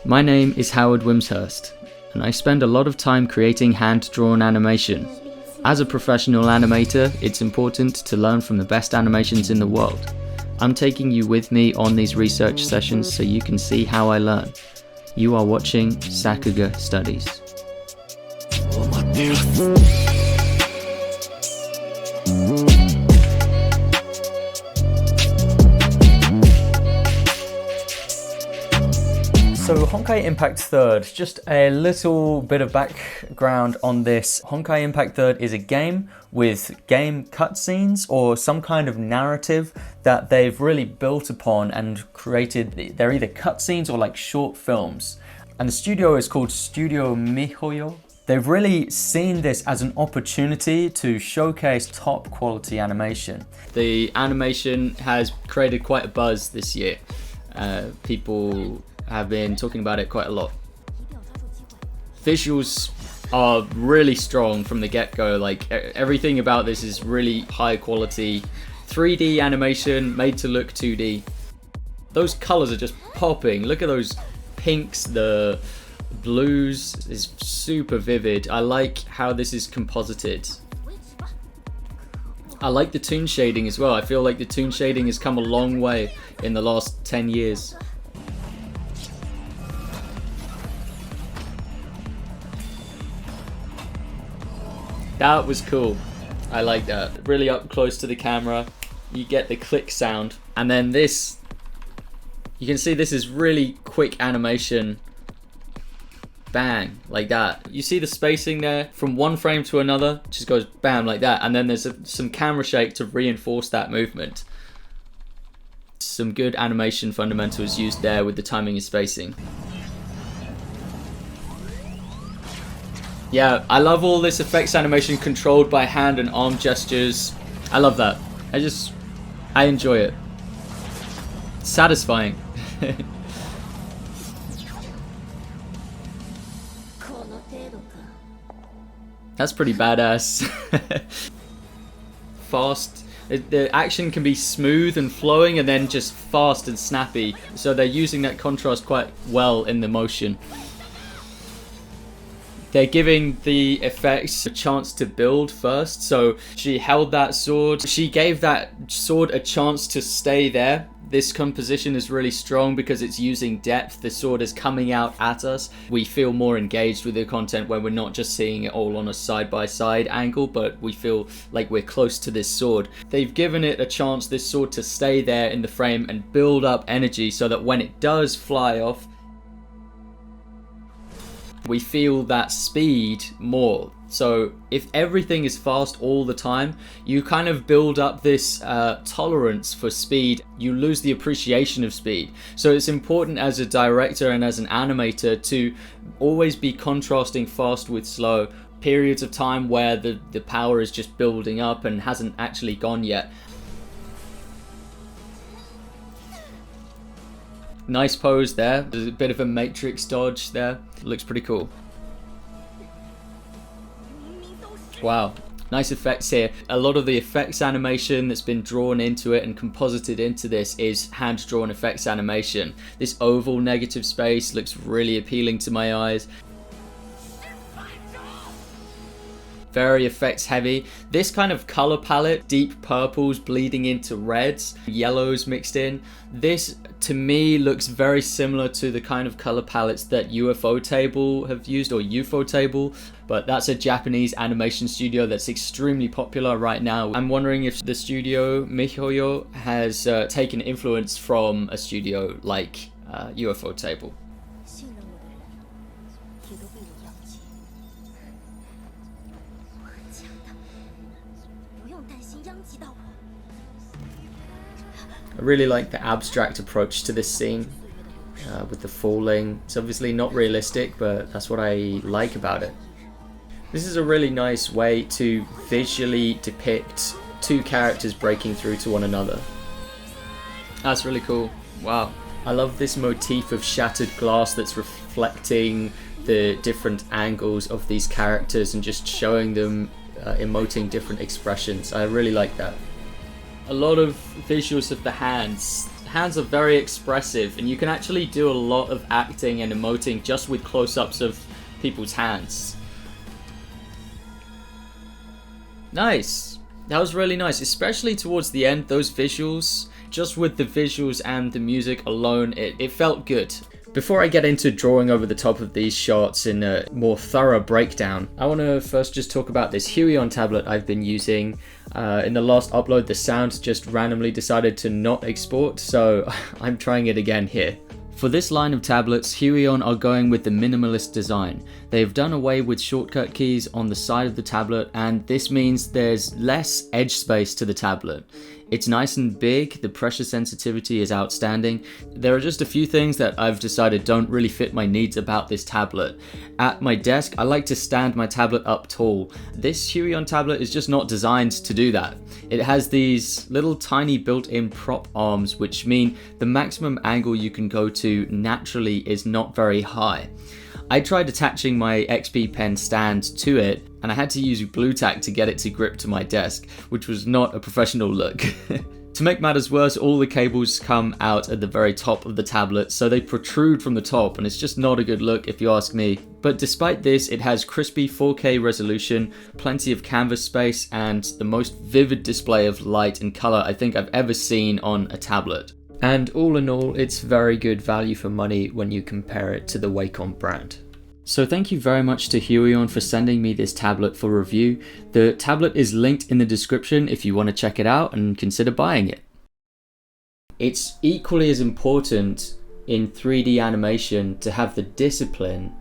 My name is Howard Wimshurst, and I spend a lot of time creating hand-drawn animation. As a professional animator, it's important to learn from the best animations in the world. I'm taking you with me on these research sessions so you can see how I learn. You are watching Sakuga Studies. So Honkai Impact Third, just a little bit of background on this. Honkai Impact Third is a game with game cutscenes or some kind of narrative that they've really built upon and created. They're either cutscenes or like short films. And the studio is called Studio miHoYo. They've really seen this as an opportunity to showcase top quality animation. The animation has created quite a buzz this year. People have been talking about it quite a lot. Visuals are really strong from the get-go. Like everything about this is really high quality 3D animation made to look 2D. Those colors are just popping. Look at those pinks, the blues is super vivid. I like how this is composited. I like the toon shading as well. I feel like the toon shading has come a long way in the last 10 years. That was cool. I like that. Really up close to the camera. You get the click sound. And then this, you can see this is really quick animation. Bang, like that. You see the spacing there from one frame to another, just goes bam like that. And then there's some camera shake to reinforce that movement. Some good animation fundamentals used there with the timing and spacing. Yeah, I love all this effects animation controlled by hand and arm gestures. I love that. I enjoy it. It's satisfying. That's pretty badass. Fast. The action can be smooth and flowing and then just fast and snappy. So they're using that contrast quite well in the motion. They're giving the effects a chance to build first. So she held that sword. She gave that sword a chance to stay there. This composition is really strong because it's using depth. The sword is coming out at us. We feel more engaged with the content when we're not just seeing it all on a side-by-side angle, but we feel like we're close to this sword. They've given it a chance, this sword, to stay there in the frame and build up energy so that when it does fly off, we feel that speed more. So if everything is fast all the time, you kind of build up this tolerance for speed. You lose the appreciation of speed. So it's important as a director and as an animator to always be contrasting fast with slow. Periods of time where the power is just building up and hasn't actually gone yet. Nice pose there. There's a bit of a matrix dodge there. Looks pretty cool. Wow. Nice effects here. A lot of the effects animation that's been drawn into it and composited into this is hand-drawn effects animation. This oval negative space looks really appealing to my eyes. Very effects heavy. This kind of color palette, deep purples bleeding into reds, yellows mixed in. This to me looks very similar to the kind of color palettes that UFO Table have used, or UFO Table, but that's a Japanese animation studio that's extremely popular right now. I'm wondering if the studio miHoYo has taken influence from a studio like UFO Table. I really like the abstract approach to this scene with the falling. It's obviously not realistic, but that's what I like about it. This is a really nice way to visually depict two characters breaking through to one another. That's really cool. Wow. I love this motif of shattered glass that's reflecting the different angles of these characters and just showing them emoting different expressions. I really like that. A lot of visuals of the hands. hands are very expressive, and you can actually do a lot of acting and emoting just with close-ups of people's hands. Nice. That was really nice, especially towards the end, those visuals. Just with the visuals and the music alone, it felt good. Before I get into drawing over the top of these shots in a more thorough breakdown, I want to first just talk about this huion tablet I've been using. In the last upload, the sound just randomly decided to not export, so I'm trying it again here. For this line of tablets, huion are going with the minimalist design. They've done away with shortcut keys on the side of the tablet, and this means there's less edge space to the tablet. It's nice and big, the pressure sensitivity is outstanding. There are just a few things that I've decided don't really fit my needs about this tablet. At my desk, I like to stand my tablet up tall. This huion tablet is just not designed to do that. It has these little tiny built-in prop arms, which mean the maximum angle you can go to naturally is not very high. I tried attaching my XP pen stand to it, and I had to use glue tack to get it to grip to my desk, which was not a professional look. To make matters worse, all the cables come out at the very top of the tablet, so they protrude from the top, and it's just not a good look if you ask me. But despite this, it has crispy 4K resolution, plenty of canvas space, and the most vivid display of light and color I think I've ever seen on a tablet. And all in all, it's very good value for money when you compare it to the Wacom brand. So thank you very much to huion for sending me this tablet for review. The tablet is linked in the description if you want to check it out and consider buying it. It's equally as important in 3D animation to have the discipline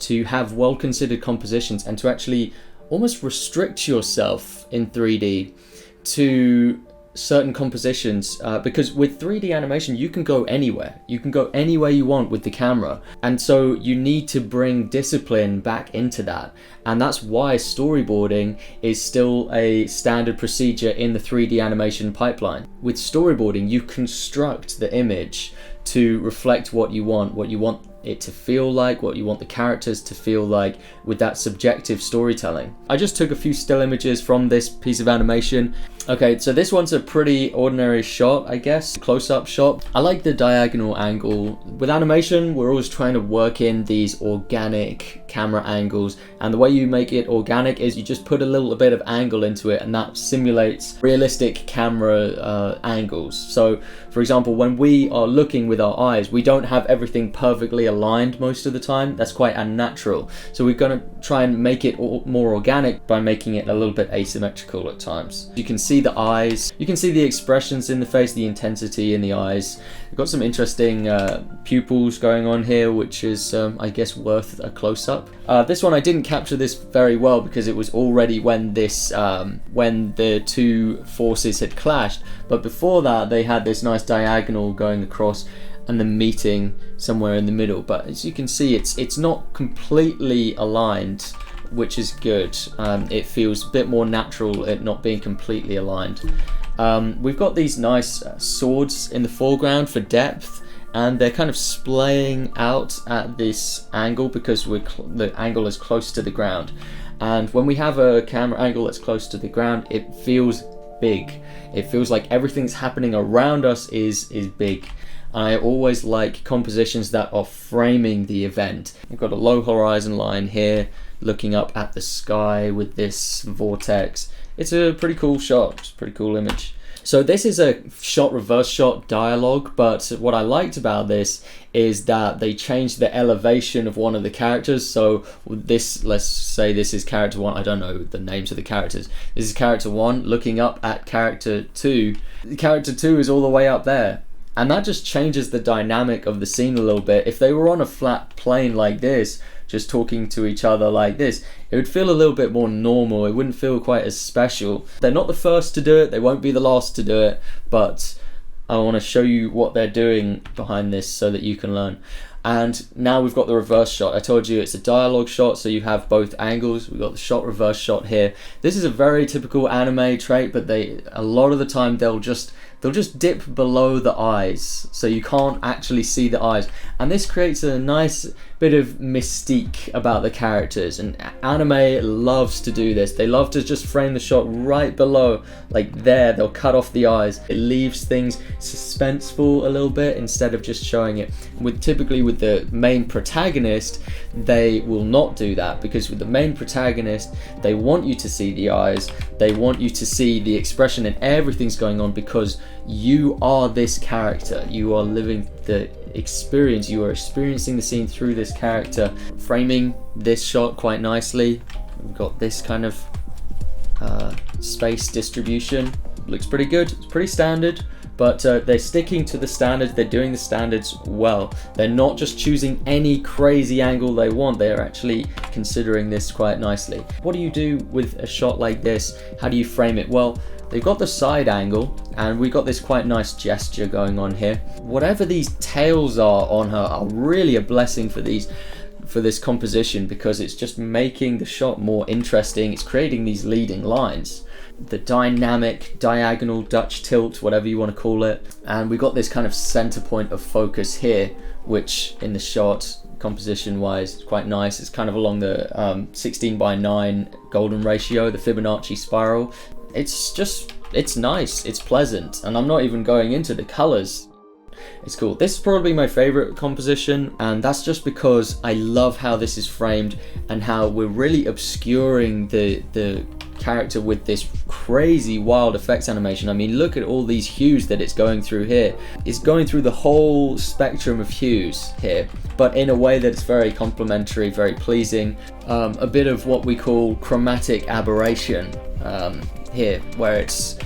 to have well-considered compositions and to actually almost restrict yourself in 3D to certain compositions, because with 3D animation you can go anywhere. You can go anywhere you want with the camera, and so you need to bring discipline back into that, and that's why storyboarding is still a standard procedure in the 3D animation pipeline. With storyboarding, you construct the image to reflect what you want it to feel like, what you want the characters to feel like, with that subjective storytelling. I just took a few still images from this piece of animation. Okay, so this one's a pretty ordinary shot, I guess, close-up shot. I like the diagonal angle. With animation, we're always trying to work in these organic camera angles, and the way you make it organic is you just put a little bit of angle into it, and that simulates realistic camera angles. So, for example, when we are looking with our eyes, we don't have everything perfectly aligned most of the time. That's quite unnatural. So we're going to try and make it more organic by making it a little bit asymmetrical at times. You can see the eyes, you can see the expressions in the face, the intensity in the eyes. We've got some interesting pupils going on here, which is I guess worth a close-up. This one I didn't capture this very well because it was already when the two forces had clashed, but before that they had this nice diagonal going across and then meeting somewhere in the middle. But as you can see, it's not completely aligned, which is good. It feels a bit more natural, it not being completely aligned. We've got these nice swords in the foreground for depth, and they're kind of splaying out at this angle because the angle is close to the ground. And when we have a camera angle that's close to the ground, it feels big. It feels like everything's happening around us is big. I always like compositions that are framing the event. We've got a low horizon line here, looking up at the sky with this vortex. It's a pretty cool shot, it's a pretty cool image. So this is a shot reverse shot dialogue, but what I liked about this is that they changed the elevation of one of the characters. So this, let's say this is character 1, I don't know the names of the characters. This is character 1 looking up at character 2. Character 2 is all the way up there. And that just changes the dynamic of the scene a little bit. If they were on a flat plane like this, just talking to each other like this, it would feel a little bit more normal. It wouldn't feel quite as special. They're not the first to do it, they won't be the last to do it, but I want to show you what they're doing behind this so that you can learn. And now we've got the reverse shot. I told you it's a dialogue shot, so you have both angles. We've got the shot reverse shot here. This is a very typical anime trait, but a lot of the time they'll they'll just dip below the eyes, so you can't actually see the eyes. And this creates a nice bit of mystique about the characters, and anime loves to do this. They love to just frame the shot right below, like there, they'll cut off the eyes. It leaves things suspenseful a little bit instead of just showing it. Typically with the main protagonist, they will not do that, because with the main protagonist, they want you to see the eyes, they want you to see the expression and everything's going on, because you are this character, you are living the experience, you are experiencing the scene through this character. Framing this shot quite nicely, we've got this kind of space distribution, looks pretty good, it's pretty standard, but they're sticking to the standards, they're doing the standards well. They're not just choosing any crazy angle they want, they're actually considering this quite nicely. What do you do with a shot like this? How do you frame it? Well, they've got the side angle, and we got this quite nice gesture going on here. Whatever these tails are on her are really a blessing for this composition, because it's just making the shot more interesting. It's creating these leading lines. The dynamic diagonal Dutch tilt, whatever you want to call it, and we got this kind of center point of focus here, which in the shot composition wise is quite nice. It's kind of along the 16:9 golden ratio, the Fibonacci spiral. It's nice, it's pleasant, and I'm not even going into the colors. It's cool. This is probably my favorite composition, and that's just because I love how this is framed and how we're really obscuring the character with this crazy wild effects animation. I mean, look at all these hues that it's going through here. It's going through the whole spectrum of hues here, but in a way that it's very complementary, very pleasing. A bit of what we call chromatic aberration here, where it's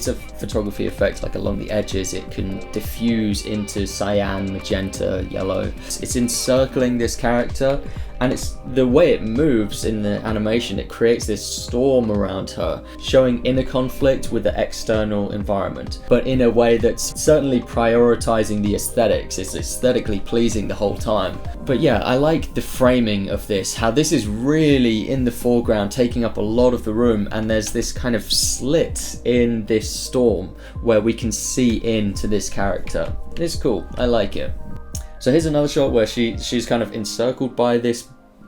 a photography effect, like along the edges it can diffuse into cyan, magenta, yellow. It's encircling this character, and it's the way it moves in the animation, it creates this storm around her, showing inner conflict with the external environment, but in a way that's certainly prioritizing the aesthetics. It's aesthetically pleasing the whole time. But yeah, I like the framing of this, how this is really in the foreground, taking up a lot of the room, and there's this kind of slit in this storm where we can see into this character. It's cool, I like it. So here's another shot where she's kind of encircled by this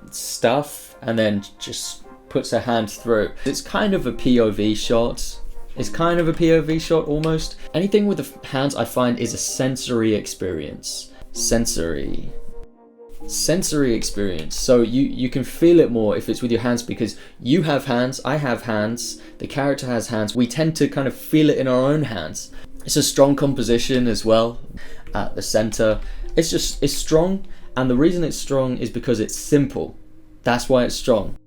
stuff and then just puts her hand through. It's kind of a POV shot. It's kind of a POV shot almost. Anything with the hands I find is a sensory experience. Sensory experience. So you can feel it more if it's with your hands, because you have hands, I have hands, the character has hands. We tend to kind of feel it in our own hands. It's a strong composition as well at the center. It's strong, and the reason it's strong is because it's simple. That's why it's strong.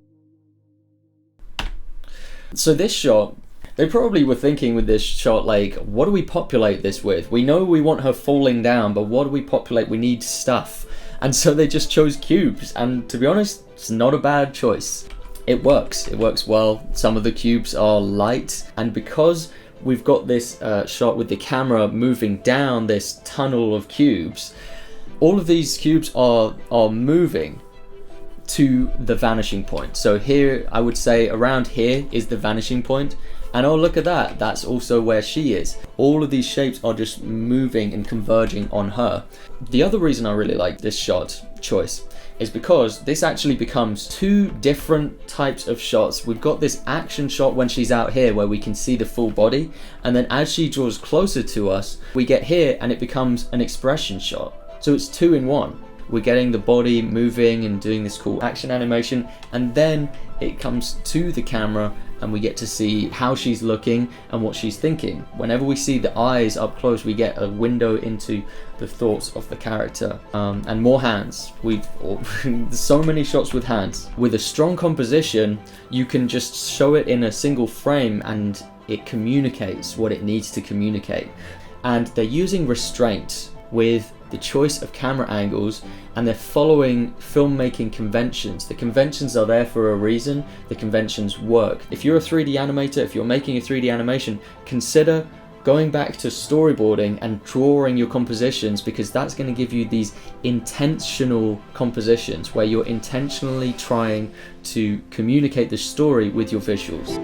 So this shot, they probably were thinking with this shot, like, what do we populate this with? We know we want her falling down, but what do we populate? We need stuff. And so they just chose cubes, and to be honest, it's not a bad choice. It works well. Some of the cubes are light, and because we've got this shot with the camera moving down this tunnel of cubes, all of these cubes are moving to the vanishing point. So here, I would say around here is the vanishing point, and oh, look at that, that's also where she is. All of these shapes are just moving and converging on her. The other reason I really like this shot choice is because this actually becomes two different types of shots. We've got this action shot when she's out here where we can see the full body, and then as she draws closer to us, we get here and it becomes an expression shot. So it's two in one. We're getting the body moving and doing this cool action animation, and then it comes to the camera and we get to see how she's looking and what she's thinking. Whenever we see the eyes up close, we get a window into the thoughts of the character. And more hands. There's so many shots with hands. With a strong composition, you can just show it in a single frame and it communicates what it needs to communicate. And they're using restraint with the choice of camera angles, and they're following filmmaking conventions. The conventions are there for a reason. The conventions work. If you're a 3D animator, if you're making a 3D animation, consider going back to storyboarding and drawing your compositions, because that's going to give you these intentional compositions where you're intentionally trying to communicate the story with your visuals.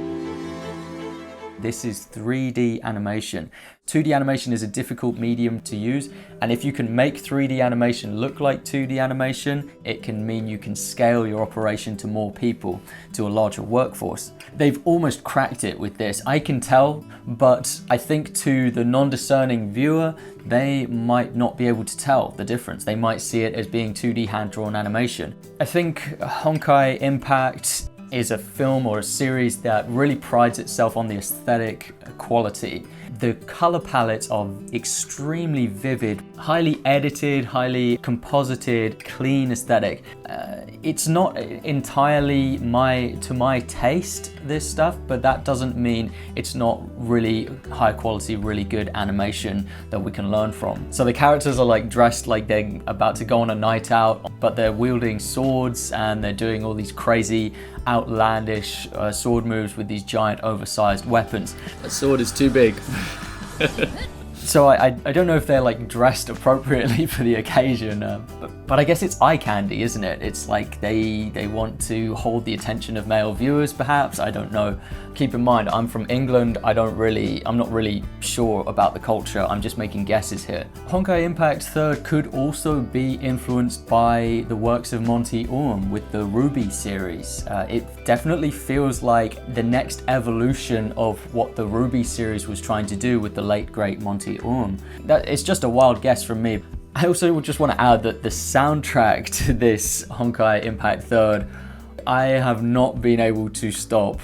This is 3D animation. 2D animation is a difficult medium to use, and if you can make 3D animation look like 2D animation, it can mean you can scale your operation to more people, to a larger workforce. They've almost cracked it with this, I can tell, but I think to the non-discerning viewer, they might not be able to tell the difference. They might see it as being 2D hand-drawn animation. I think Honkai Impact is a film or a series that really prides itself on the aesthetic quality. The color palettes are extremely vivid, highly edited, highly composited, clean aesthetic. It's not entirely to my taste, this stuff, but that doesn't mean it's not really high quality, really good animation that we can learn from. So the characters are like dressed like they're about to go on a night out, but they're wielding swords and they're doing all these crazy, outlandish sword moves with these giant oversized weapons. That sword is too big. So I don't know if they're like dressed appropriately for the occasion, but I guess it's eye candy, isn't it? It's like they want to hold the attention of male viewers, perhaps. I don't know. Keep in mind, I'm from England. I'm not really sure about the culture. I'm just making guesses here. Honkai Impact 3rd could also be influenced by the works of Monty Oum with the Ruby series. It definitely feels like the next evolution of what the Ruby series was trying to do with the late great Monty Oum. It's just a wild guess from me. I also just want to add that the soundtrack to this Honkai Impact 3rd, I have not been able to stop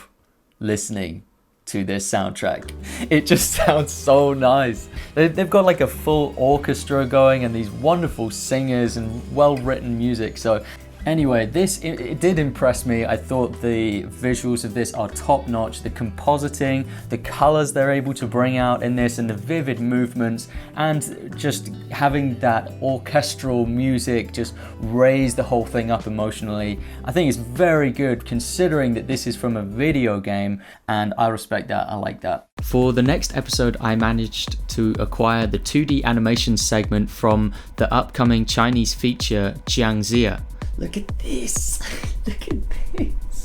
listening to this soundtrack. It just sounds so nice. They've got like a full orchestra going and these wonderful singers and well-written music. So anyway, it did impress me. I thought the visuals of this are top-notch. The compositing, the colors they're able to bring out in this, and the vivid movements, and just having that orchestral music just raise the whole thing up emotionally. I think it's very good considering that this is from a video game, and I respect that. I like that. For the next episode, I managed to acquire the 2D animation segment from the upcoming Chinese feature Jiangxia. Look at this. Look at this.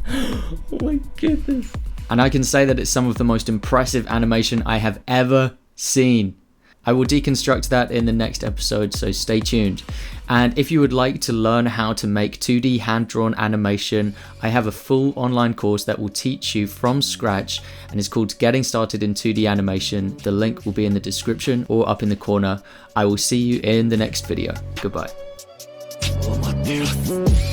Oh my goodness. And I can say that it's some of the most impressive animation I have ever seen. I will deconstruct that in the next episode, so stay tuned. And if you would like to learn how to make 2D hand-drawn animation, I have a full online course that will teach you from scratch and is called Getting Started in 2D Animation. The link will be in the description or up in the corner. I will see you in the next video. Goodbye. Oh my dear.